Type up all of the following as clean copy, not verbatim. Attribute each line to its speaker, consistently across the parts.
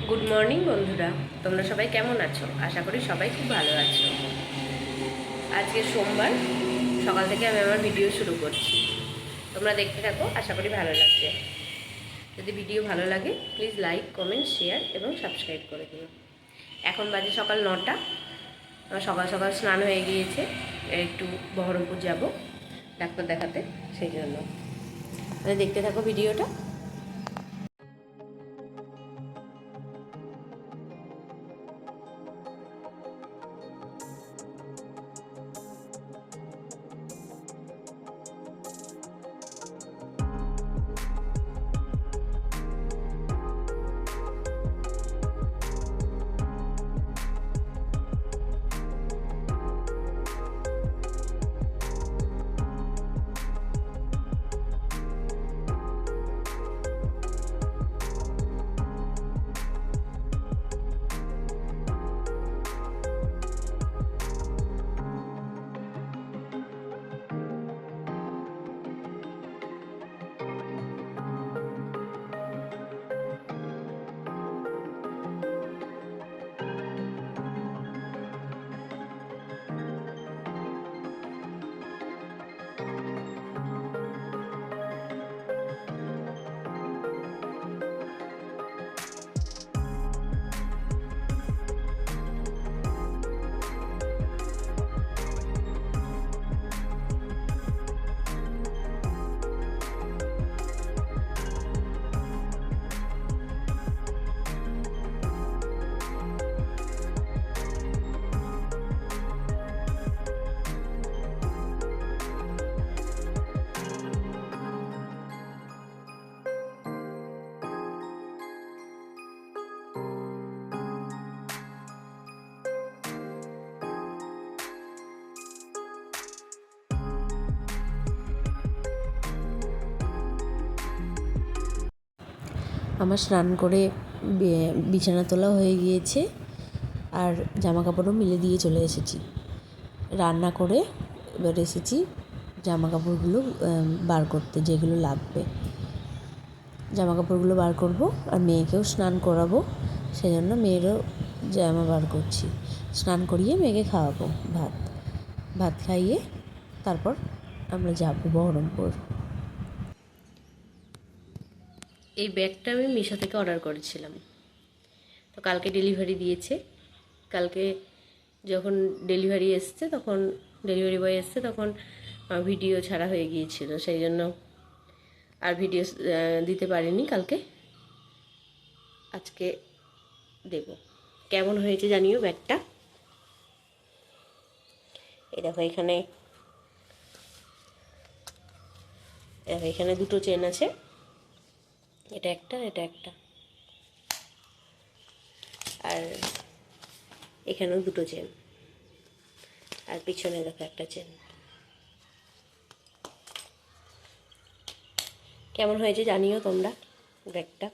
Speaker 1: Good morning বন্ধুরা, তোমরা সবাই কেমন আছো? আশা করি সবাই খুব ভালো আছো। আজকে সোমবার সকাল থেকে আমি আমার ভিডিও শুরু করছি। তোমরা দেখতে থাকো, আশা করি ভালো লাগবে। যদি ভিডিও ভালো লাগে প্লিজ লাইক, কমেন্ট, শেয়ার এবং সাবস্ক্রাইব করে দিও। এখন বাজে সকাল 9টা। আমার সকাল সকাল স্নান হয়ে গিয়েছে। একটু বহরমপুর যাব ডাক্তার দেখাতে, সেই জন্য দেখতে থাকো ভিডিওটা। আমার স্নান করে বিছানা তোলা হয়ে গিয়েছে, আর জামা কাপড়ও মিলে দিয়ে চলে এসেছি। রান্না করে এবার এসেছি জামা কাপড়গুলো বার করতে, যেগুলো লাগবে। জামা কাপড়গুলো বার করব, আর মেয়েকেও স্নান করাবো, সেজন্য মেয়েরও জামা বার করছি। স্নান করিয়ে মেয়েকে খাওয়াবো ভাত খাইয়ে তারপর আমরা যাব বহরমপুর। এই ব্যাগটা আমি মিশো থেকে অর্ডার করেছিলাম, তো কালকে ডেলিভারি দিয়েছে। কালকে যখন ডেলিভারি এসছে, তখন ডেলিভারি বয় এসছে, তখন ভিডিও ছাড়া হয়ে গিয়েছিল, সেই জন্য আর ভিডিও দিতে পারিনি কালকে। আজকে দেব। কেমন হয়েছে জানিও ব্যাগটা। এই দেখো, এখানে দুটো চেন আছে, এটা একটা, এটা একটা, আর এখানেও দুটো চেন, আর পিছনে দেখো একটা চেন। কেমন হয়েছে জানিও তোমরা ব্যাগটা।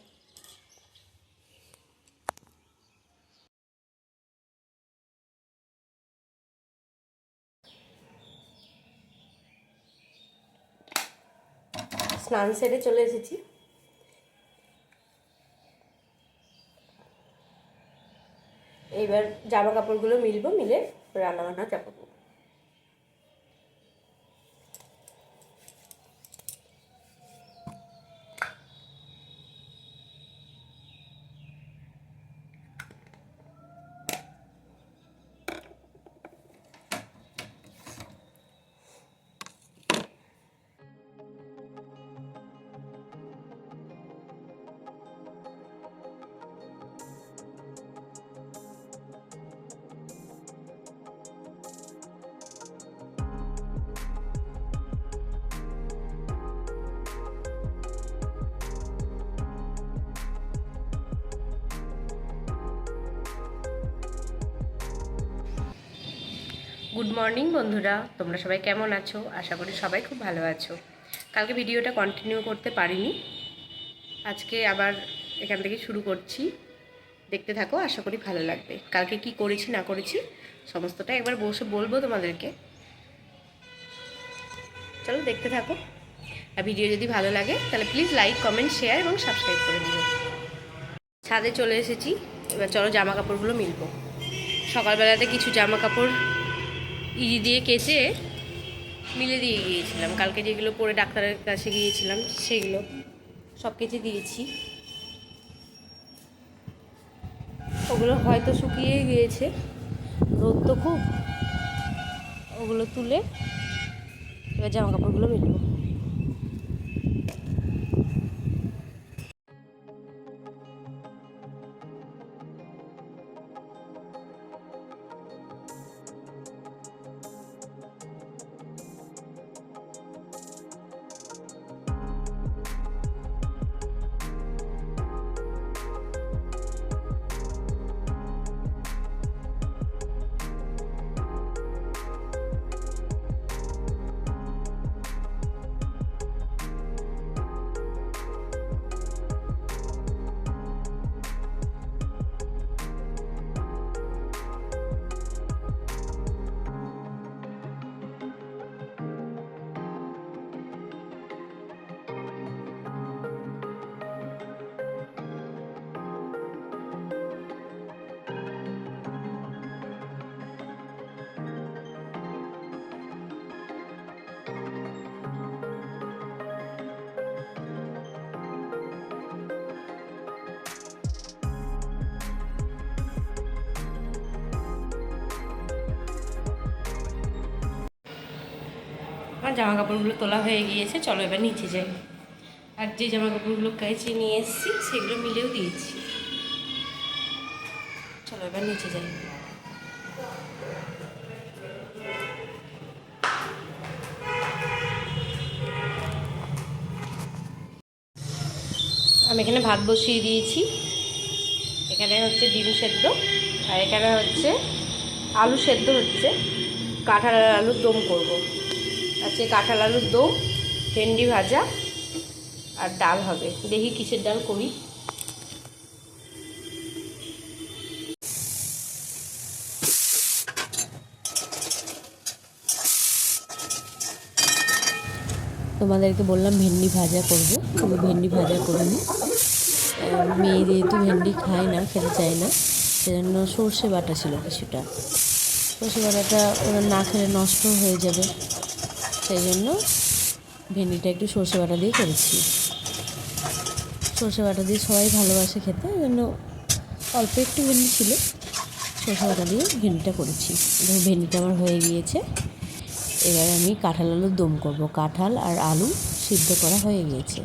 Speaker 1: স্নান সেরে চলে এসেছি। এইবার জামা কাপড়গুলো মিলে রান্নাবান্না চাপাবো। গুড মর্নিং বন্ধুরা, তোমরা সবাই কেমন আছো? আশা করি সবাই খুব ভালো আছো। কালকে ভিডিওটা কন্টিনিউ করতে পারিনি, আজকে আবার এখান থেকে শুরু করছি। দেখতে থাকো, আশা করি ভালো লাগবে। কালকে কি করেছি না করেছি সমস্তটা একবার বসে বলবো তোমাদেরকে। চলো দেখতে থাকো, আর ভিডিও যদি ভালো লাগে তাহলে প্লিজ লাইক, কমেন্ট, শেয়ার এবং সাবস্ক্রাইব করে দিও। ছাদে চলে এসেছি, এবার চলো জামা কাপড়গুলো মিলবো। সকালবেলাতে কিছু জামা কাপড় ইজি দিয়ে কেচে মিলে দিয়ে গিয়েছিলাম, কালকে যেগুলো পরে ডাক্তারের কাছে গিয়েছিলাম সেগুলো সব কেচে দিয়েছি। ওগুলো হয়তো শুকিয়ে গিয়েছে, রোদ তো খুব। ওগুলো তুলে এবার জামা কাপড়গুলো মিলবো। আমার জামা কাপড়গুলো তোলা হয়ে গিয়েছে, চলো এবার নিচে যাই। আর যে জামা কাপড়গুলো কেচে নিয়ে এসেছি সেগুলো মিলেও দিয়েছি, চলো এবার নিচে যাই। আমি এখানে ভাত বসিয়ে দিয়েছি, এখানে হচ্ছে ডিম সেদ্ধ, আর এখানে হচ্ছে আলু সেদ্ধ হচ্ছে। কাঁঠাল আলুর দম করব। আজকে কাঁঠাল আলুর দম, ভেন্ডি ভাজা আর ডাল হবে। দেখি কিসের ডাল করি। তোমাদেরকে বললাম ভেন্ডি ভাজা করব, তবে ভেন্ডি ভাজা করিনি। মেয়ে যেহেতু ভেন্ডি খায় না, খেতে চায় না, সেজন্য সর্ষে বাটা ছিল কিছুটা। সর্ষে বাটাটা ওরা না খেলে নষ্ট হয়ে যাবে, সেই জন্য ভেন্ডিটা একটু সর্ষে বাটা দিয়ে করেছি। সর্ষে বাটা দিয়ে সবাই ভালোবাসে খেতে, ওই জন্য অল্প একটু ভেন্ডি ছিল, সর্ষে বাটা দিয়ে ভেন্ডিটা করেছি। দেখো ভেন্ডিটা আমার হয়ে গিয়েছে। এবার আমি কাঁঠাল আলুর দম করব। কাঁঠাল আর আলু সিদ্ধ করা হয়ে গিয়েছে।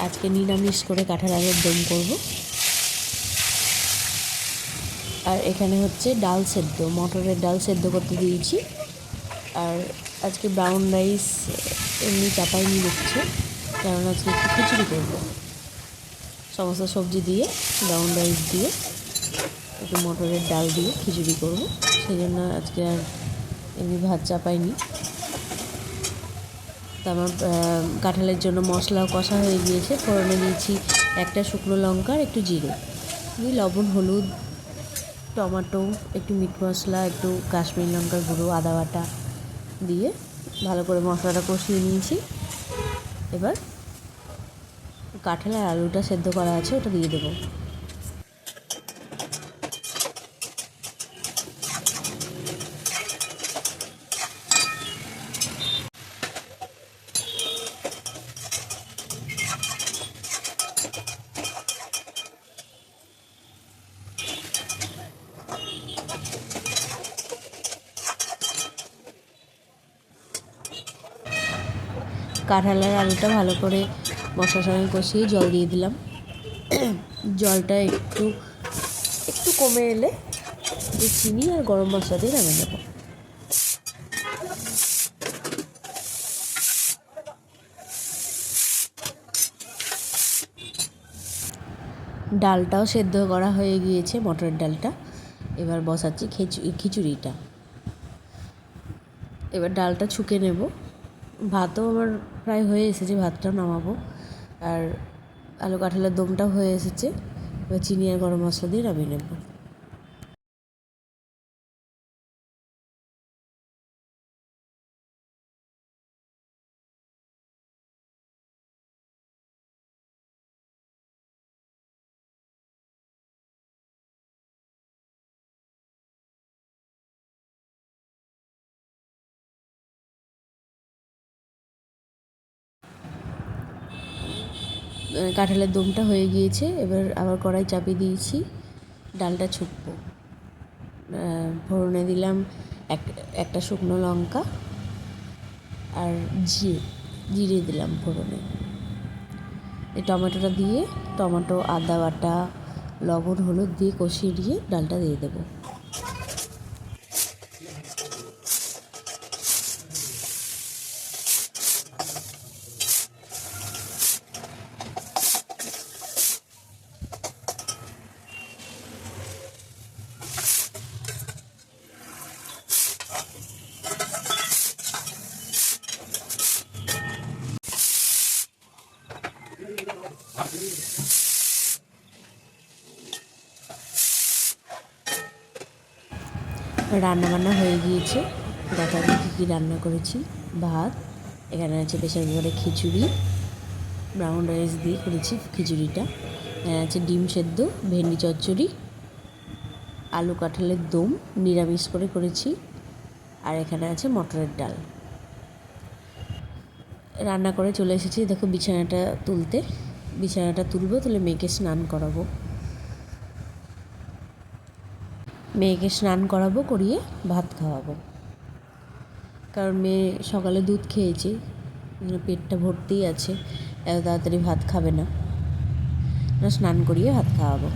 Speaker 1: আজকে নিরামিষ করে কাঁঠাল আলুর দম করব। আর এখানে হচ্ছে ডাল সেদ্ধ, মটরের ডাল সেদ্ধ করতে দিয়েছি। আর আজকে ব্রাউন রাইস এমনি চাপাই নিয়ে দিচ্ছে, কারণ আজকে একটু খিচুড়ি করবো। সমস্ত সবজি দিয়ে, ব্রাউন রাইস দিয়ে, একটু মটরের ডাল দিয়ে খিচুড়ি করবো, সেই জন্য আজকে আর এমনি ভাত চাপাইনি। তো আমার কাঁঠালের জন্য মশলাও কষা হয়ে গিয়েছে। ফোড়নে দিয়েছি একটা শুকনো লঙ্কা আর একটু জিরে দিয়ে, লবণ, হলুদ, টমেটো, একটু মিট মশলা, একটু কাশ্মীরি লঙ্কার গুঁড়ো, আদা বাটা দিয়ে ভালো করে মশলাটা কষিয়ে নিয়েছি। এবার কাঁঠাল আর আলুটা সেদ্ধ করা আছে, ওটা দিয়ে দেবো। কাঁঠাল আর আলুটা ভালো করে মশলার সঙ্গে কষিয়ে জল দিয়ে দিলাম। জলটা একটু একটু কমে এলে চিনি আর গরম মশলা দিয়ে নামিয়ে নেব। ডালটাও সেদ্ধ করা হয়ে গিয়েছে, মটরের ডালটা। এবার বসাচ্ছি খিচুড়িটা। এবার ডালটা ছুঁকে নেব। ভাতও আমার প্রায় হয়ে এসেছে, ভাতটাও নামাবো। আর আলু কাঁঠালের দমটাও হয়ে এসেছে, এবার চিনি আর গরম মশলা দিয়ে নামিয়ে নেব। কাঁঠালের দমটা হয়ে গিয়েছে, এবার আবার কড়াই চাপিয়ে দিয়েছি, ডালটা ছুটবো। ফোড়নে দিলাম একটা শুকনো লঙ্কা আর জিরে দিলাম ফোড়নে। এই টমেটোটা দিয়ে টমেটো, আদা বাটা, লবণ, হলুদ দিয়ে কষিয়ে দিয়ে ডালটা দিয়ে দেবো। রান্নাবান্না হয়ে গিয়েছে, দেখাবো কী কী রান্না করেছি। ভাত, এখানে আছে প্রেসার কুকারে খিচুড়ি, ব্রাউন রাইস দিয়ে করেছি খিচুড়িটা। এখানে আছে ডিম সেদ্ধ, ভেন্ডি চচ্চড়ি, আলু কাঁঠালের দম নিরামিষ করে করেছি, আর এখানে আছে মটরের ডাল। রান্না করে চলে এসেছি, দেখো বিছানাটা তুলবো, তুলে মেয়েকে স্নান করাবো। করিয়ে ভাত খাওয়াবো, কারণ মেয়ে সকালে দুধ খেয়েছে, পেটটা ভর্তিই আছে, এত তাড়াতাড়ি ভাত খাবে না, স্নান করিয়ে ভাত খাওয়াবো।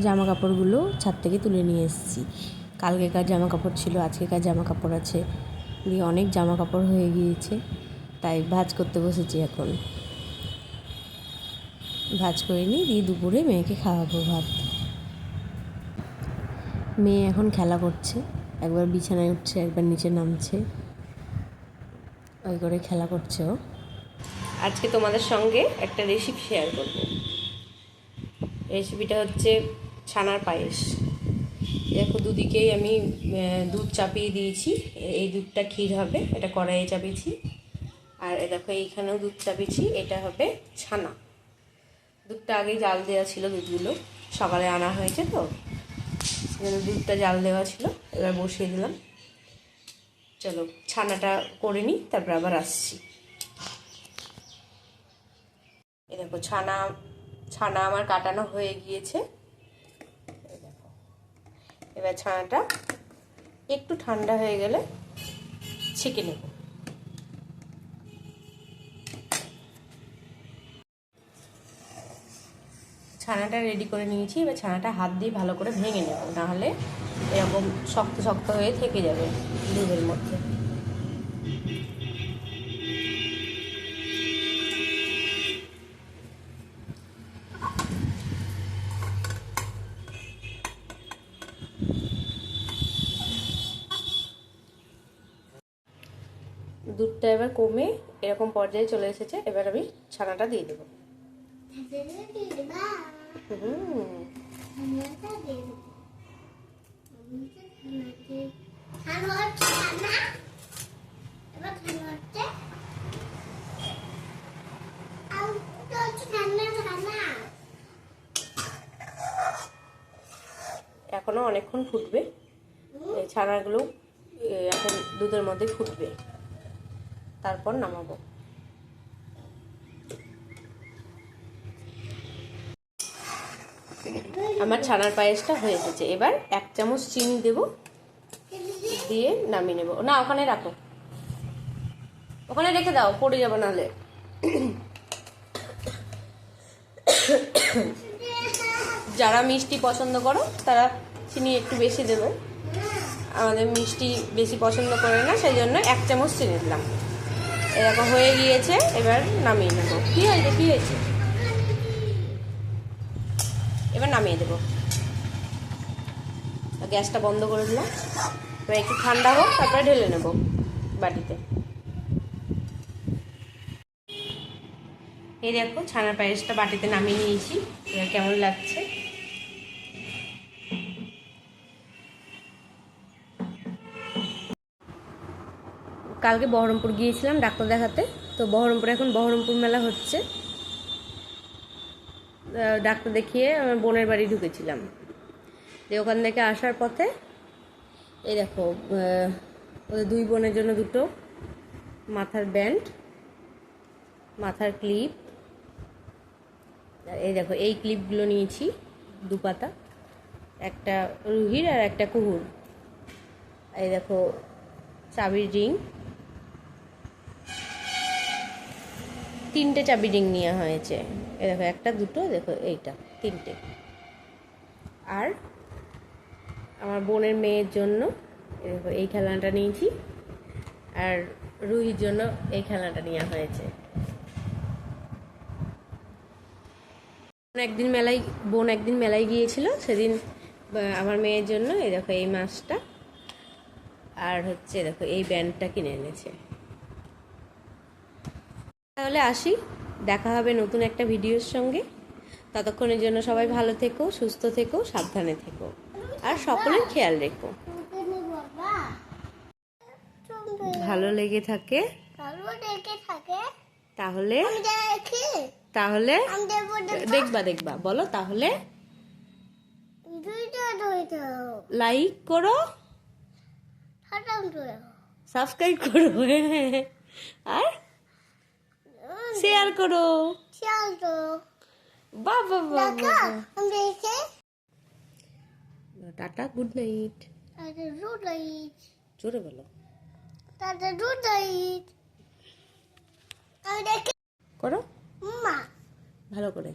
Speaker 1: জামা কাপড়গুলো ছাদ থেকে তুলে নিয়ে এসেছি। কালকেকার জামা কাপড় ছিল, আজকেকার জামা কাপড় আছে, দিয়ে অনেক জামা কাপড় হয়ে গিয়েছে, তাই ভাঁজ করতে বসেছি। এখন ভাঁজ করে নিই, দিয়ে দুপুরে মেয়েকে খাওয়াবো ভাত। মেয়ে এখন খেলা করছে, একবার বিছানায় উঠছে, একবার নিচে নামছে, ওই করে খেলা করছে ও। আজকে তোমাদের সঙ্গে একটা রেসিপি শেয়ার করব। রেসিপিটা হচ্ছে ছানার পায়েস। দেখো, দুদিকেই আমি দুধ চাপিয়ে দিয়েছি, এই দুধটা ক্ষীর হবে, এটা কড়াইয়ে চাপিয়েছি। আর দেখো এইখানেও দুধ চাপিয়েছি, এটা হবে ছানা। দুধটা আগেই জাল দেওয়া ছিল, দুধগুলো সকালে আনা হয়েছে তো, দুধটা জাল দেওয়া ছিল, এবার বসিয়ে দিলাম। চলো ছানাটা করে নিই, তারপর আবার আসছি। এই দেখো ছানা আমার কাটানো হয়ে গিয়েছে। এবার ছানাটা একটু ঠান্ডা হয়ে গেলে ছেঁকে নেব। ছানাটা রেডি করে নিয়েছি। এবার ছানাটা হাত দিয়ে ভালো করে ভেঙে নেব, নাহলে এরকম শক্ত শক্ত হয়ে থেকে যাবে দুধের মধ্যে। দুধটা এবার কমে এরকম পর্যায়ে চলে এসেছে। এবার আমি ছানাটা দিয়ে দেবো। এখনো অনেকক্ষণ ফুটবে, এই ছানাগুলো এখন দুধের মধ্যে ফুটবে, তারপর নামাবো। আমার ছানার পায়েসটা হয়ে এসেছে। এবার 1 চামচ চিনি দেব, দিয়ে নামিয়ে নেব। না, ওখানে রাখো, ওখানে রেখে দাও, পড়ে যাবে নাহলে। যারা মিষ্টি পছন্দ করো তারা চিনি একটু বেশি দেবে। আমাদের মিষ্টি বেশি পছন্দ করে না, সেই জন্য 1 চামচ চিনি দিলাম। এরকম হয়ে গিয়েছে, এবার নামিয়ে নেব। কি হয়েছে? এবার নামিয়ে দেবো। গ্যাসটা বন্ধ করে দিলাম। এবার একটু ঠান্ডা হোক, তারপরে ঢেলে নেব বাটিতে। এই দেখো ছানার পায়েসটা বাটিতে নামিয়ে নিয়েছি। এবার কেমন লাগছে? কালকে বহরমপুর গিয়েছিলাম ডাক্তার দেখাতে। তো বহরমপুরে এখন বহরমপুর মেলা হচ্ছে। ডাক্তার দেখিয়ে আমার বোনের বাড়ি ঢুকেছিলাম। যে ওখান থেকে আসার পথে এই দেখো ওদের 2 বোনের জন্য 2টো মাথার ব্যান্ড, মাথার ক্লিপ। এই দেখো এই ক্লিপগুলো নিয়েছি 2 পাতা, একটা রুহির আর একটা কুহুর। এই দেখো চাবির রিং, 3টে চাবি রিং নেওয়া হয়েছে। এই দেখো 1টা 2টো, দেখো এইটা 3টে। আর আমার বোনের মেয়ের জন্য দেখো এই খেলনাটা নিয়েছি, আর রুহির জন্য এই খেলনাটা নেওয়া হয়েছে। বোন একদিন মেলায় গিয়েছিল, সেদিন আমার মেয়ের জন্য এই দেখো এই মাছটা আর হচ্ছে দেখো এই ব্যান্ডটা কিনে এনেছে। তাহলে আসি, দেখা হবে নতুন একটা ভিডিওর সঙ্গে। ততক্ষণের জন্য সবাই ভালো থেকো, সুস্থ থেকো, সাবধানে থেকো, আর সকলের খেয়াল রেখো। ভালো লেগে থাকে তাহলে দেখবা বলো, তাহলে লাইক করো, সাবস্ক্রাইব করো, আর শেয়ার করো। বাবা টাটা, গুড নাইট। জোরে বলো। করো ভালো করে।